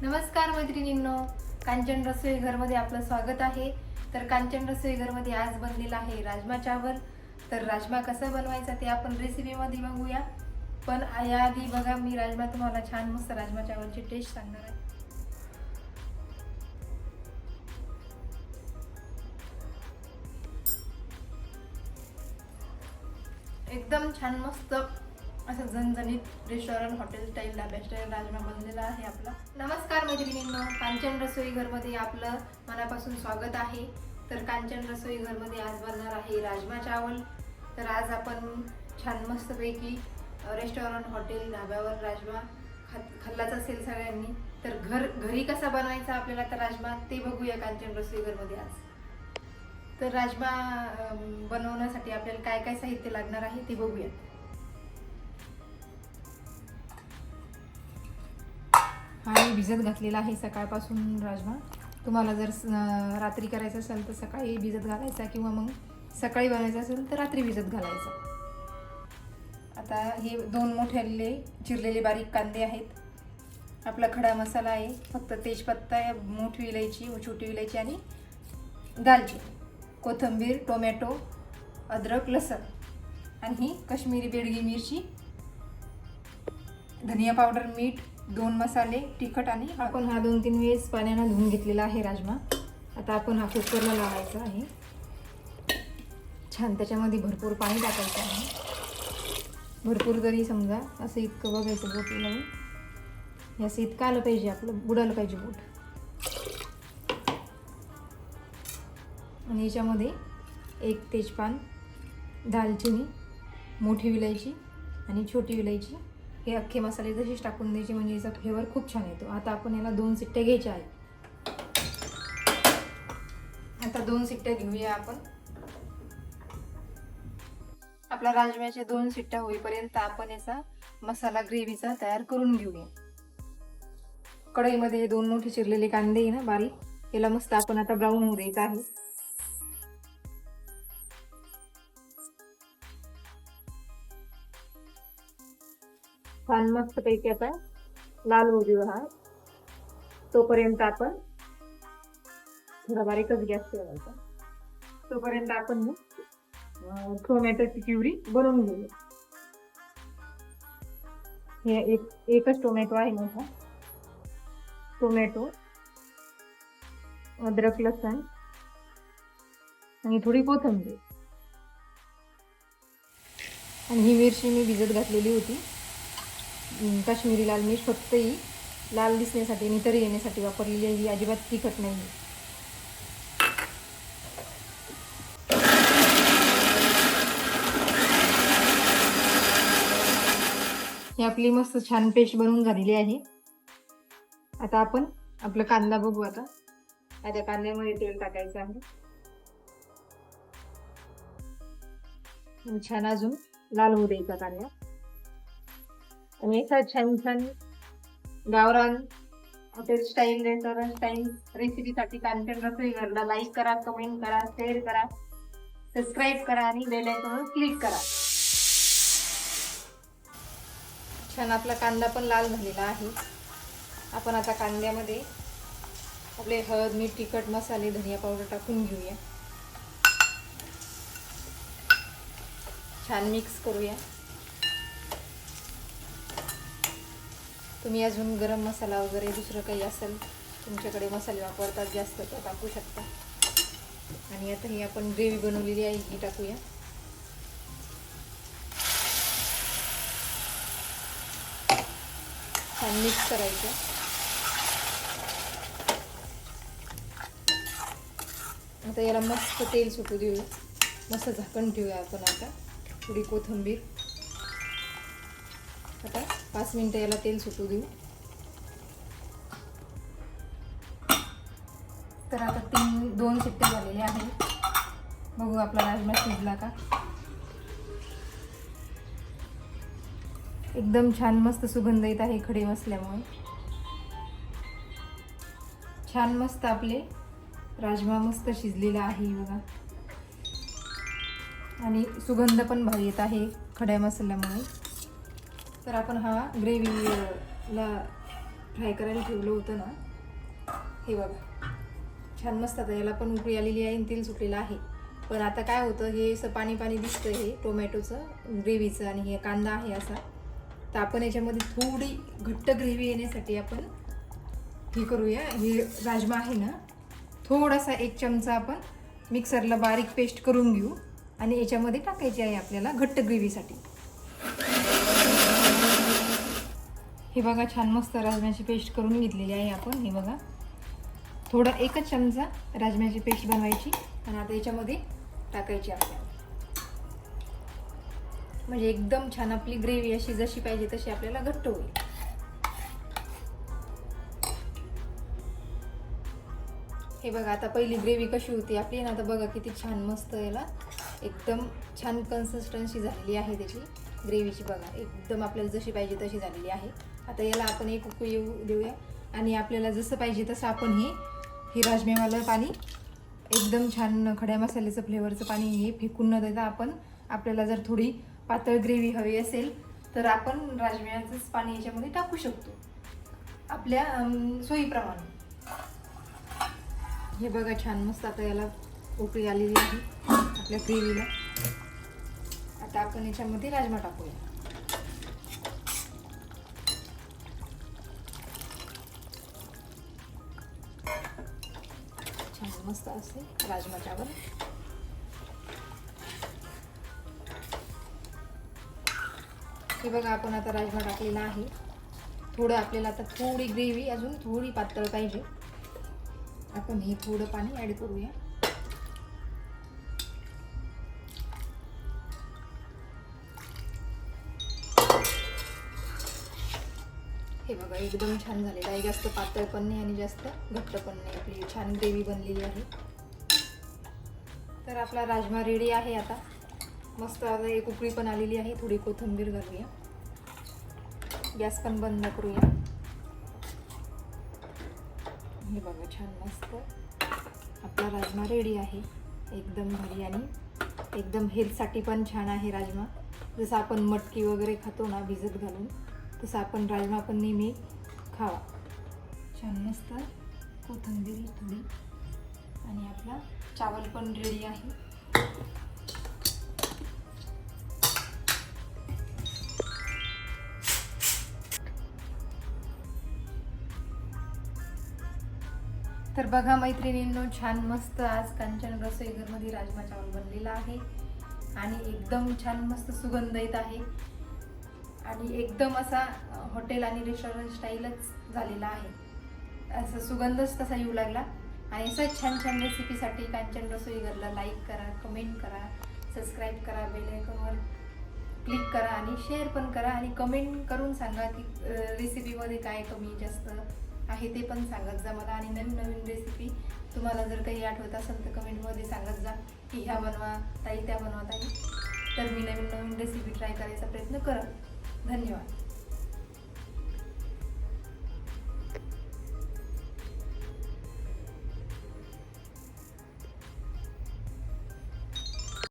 नमस्कार मैत्रिणींनो, कांचन रसोई घरमध्ये आपलं स्वागत आहे। तर कांचन रसोई घरमध्ये आज बनलेला आहे राजमा चावल। तर राजमा कसा बनवायचा ते आपण रेसिपीमध्ये बघूया। पण याआधी बघा, मी राजमा तुम्हाला छान मस्त राजमा चावलची टेस्ट सांगणार आहे। एकदम छान मस्त असं झणझणीत restaurant hotel style dhaba style rajma बनलेला आहे आपला। नमस्कार मैत्रिणींनो, कांचन रसोई घरमध्ये आपलं मनापासून स्वागत आहे। तर कांचन रसोई घरमध्ये आज बनणार आहे राजमा चावल। तर आज आपण छान मस्तपैकी रेस्टॉरंट हॉटेल ढाब्यावर राजमा खाल्लाच असेल सगळ्यांनी। तर घरी कसा बनवायचा आपल्याला तर राजमा ते बघूया कांचन रसोई घरमध्ये आज। तर राजमा बनवण्यासाठी आपल्याला काय काय साहित्य लागणार आहे ते बघूया। हा भिजत घातलेला आहे सकाळपासून राजमा। तुम्हाला जर रात्री करायचं असेल तर सकाळी भिजत घालायचा, किंवा मग सकाळी बनवायचं असेल तर रात्री भिजत घालायचा। आता हे 2 मोठे चिरलेले बारीक कांदे आहेत। आपला खडा मसाला आहे, फक्त तेजपत्ता, मोठी इलायची, छोटी इलायची आणि दालचिनी, कोथिंबीर, टोमॅटो, अद्रक, लसूण आणि ही काश्मीरी बेडगी मिरची, धनिया पावडर, मीठ, 2 मसाले, तिखट आणि आपण हा 2-3 वेळेस पाण्याने धुवून घेतलेला आहे राजमा। आता आपण हा कुकरला लावायचा आहे छान। त्याच्यामध्ये भरपूर पाणी टाकायचं आहे, भरपूर तरी समजा असं इतकं बघायचं बोट लावून, हे असं इतकं आलं पाहिजे, आपलं बुडालं पाहिजे बोट। आणि याच्यामध्ये 1 तेजपान, दालचिनी, मोठी विलायची आणि छोटी विलायची, हे अख्खे मसाले तसेच टाकून द्यायचे, म्हणजे याचा फ्लेवर खूप छान येतो। आता आपण याला 2 शिट्ट्या घ्यायच्या आहेत। आता 2 शिट्ट्या घेऊया आपण। आपला राजम्याच्या 2 शिट्ट्या होईपर्यंत आपण याचा मसाला ग्रेव्हीचा तयार करून घेऊया। कढईमध्ये 2 मोठे चिरलेले कांदे आहे ना बारीक, याला मस्त आपण आता ब्राऊन होऊ द्यायचं आहे। छान मस्त पैकी आता लाल होऊ देऊ हा, तोपर्यंत आपण थोडा बारीकच गॅस ठेवायचा। तोपर्यंत आपण टोमॅटोची प्युरी बनवून घेऊया। हे एकच टोमॅटो आहे मोठा, टोमॅटो, अद्रक, लसूण आणि थोडी कोथिंबीर, आणि ही मिरची मी भिजत घातलेली होती, काश्मीरी लाल मिर्च, फक्त ही लाल दिसण्यासाठी आणि तरी येण्यासाठी वापरलेली आहे, ही अजिबात तिखट नाही। ही आपली मस्त छान पेस्ट बनवून झालेली आहे। आता आपण आपला कांदा बघू। आता कांद्यामध्ये तेल टाकायचं आहे, छान अजून लाल होऊ द्यायचा कांदा। आणि असा छान छान गावरान हॉटेल स्टाईल रेस्टॉरंट स्टाईल रेसिपीसाठी कांचन रसोई घरला लाईक करा, कमेंट करा, शेअर करा, सबस्क्राईब करा आणि बेल आयकॉनवर क्लिक करा। छान आपला कांदा पण लाल झालेला आहे। आपण आता कांद्यामध्ये आपले हळद, मीठ, तिखट, मसाले, धनिया पावडर टाकून घेऊया। छान मिक्स करूया। तुम्ही अजून गरम मसाला वगैरे दुसरं काही असेल तुमच्याकडे मसाले वापरतात जास्त तर टाकू शकता। आणि आता ही आपण ग्रेव्ही बनवलेली आहे ही टाकूया। छान मिक्स करायचं। आता याला मस्त तेल सुटू देऊ, मस्त झाकण ठेवूया आपण। आता थोडी कोथिंबीर, आता 5 मिनिटं याला तेल सुटू देऊ। तर आता 2 शिट्टे झालेले आहेत, बघू आपला राजमा शिजला का। एकदम छान मस्त सुगंध येत आहे खडे मसाल्यामुळे। छान मस्त आपले राजमा मस्त शिजलेला आहे बघा, आणि सुगंध पण भारी येत आहे खड्या मसाल्यामुळे। तर आपण हा ग्रेव्हीला फ्राय करायला ठेवलं होतं ना, हे बघा छान मस्त. आता याला पण उकळी आलेली आहे आणि तेल सुटलेलं आहे. पण आता काय होतं, हे असं पाणी पाणी दिसतं हे टोमॅटोचं ग्रेव्हीचं आणि हे कांदा आहे असा. तर आपण याच्यामध्ये थोडी घट्ट ग्रेव्ही येण्यासाठी आपण हे करूया. हे राजमा आहे ना, थोडासा 1 चमचा आपण मिक्सरला बारीक पेस्ट करून घेऊ आणि याच्यामध्ये टाकायची आहे आपल्याला घट्ट ग्रेव्हीसाठी. हे बघा छान मस्त राजम्याची पेस्ट करून घेतलेली आहे आपण. हे बघा थोडा 1 चमचा राजम्याची पेस्ट बनवायची आणि आता याच्यामध्ये टाकायची आपल्याला. म्हणजे एकदम छान आपली ग्रेव्ही अशी जशी पाहिजे तशी आपल्याला घट्ट होईल. हे बघा आता पहिली ग्रेव्ही कशी होती आपली ना, आता बघा किती छान मस्त याला एकदम छान कन्सिस्टन्सी झालेली आहे त्याची ग्रेव्हीची. बघा एकदम आपल्याला जशी पाहिजे तशी झालेली आहे. आता याला आपण एक उकळी येऊ देऊया आणि आपल्याला जसं पाहिजे तसं आपण हे राजम्यावालं पाणी एकदम छान खड्या मसाल्याचं फ्लेवरचं पाणी हे फेकून न देता आपण, आपल्याला जर थोडी पातळ ग्रेव्ही हवी असेल तर आपण राजम्याचंच पाणी याच्यामध्ये टाकू शकतो आपल्या सोयीप्रमाणे. हे बघा छान मस्त आता याला उकळी आलेली आहे आपल्या ग्रेव्हीला. आता आपण याच्यामध्ये राजमा टाकूया. छान मस्त असे राजमा चावल. हे बघा आपण आता राजमा टाकलेला आहे. थोडं आपल्याला आता थोडी ग्रेव्ही अजून थोडी पातळ पाहिजे. आपण हे थोडं पाणी ॲड करूया. हे बघा एकदम छान झालेलं आहे. जास्त पातळ पण नाही आणि जास्त घट्ट पण नाही. आपली छान ग्रेव्ही बनलेली आहे. तर आपला राजमा रेडी आहे आता. मस्त आता एक उकळी पण आलेली आहे. थोडी कोथिंबीर घालूया. गॅस पण बंद करूया. हे बघा छान मस्त आपला राजमा रेडी आहे. एकदम भारी आणि एकदम हेल्थसाठी पण छान आहे राजमा. जसं आपण मटकी वगैरे खातो ना भिजत घालून, तसं आपण राजमा पण नेहमी खावा. छान मस्त कोथिंबीर थोडी आणि आपला चावल पण रेडी आहे. तर बघा मैत्रिणींनो, छान मस्त आज कांचन रसोई घरमध्ये राजमा चावल बनलेला आहे आणि एकदम छान मस्त सुगंध येत आहे आणि एकदम असा हॉटेल आणि रेस्टॉरंट स्टाईलच झालेला आहे. असं सुगंधच तसा येऊ लागला. आणि असं छान छान रेसिपीसाठी कांचन रसोई घरला लाईक करा, कमेंट करा, सबस्क्राईब करा, बेल आयकॉनवर क्लिक करा आणि शेअर पण करा आणि कमेंट करून सांगा की रेसिपीमध्ये काय कमी जास्त आहे ते पण सांगत जा मला. आणि नवीन नवीन रेसिपी तुम्हाला जर काही आठवत असेल तर कमेंटमध्ये सांगत जा की ह्या बनवा ताई, त्या बनवा ताई. तर मी नवीन नवीन रेसिपी ट्राय करायचा प्रयत्न करत. धन्यवाद.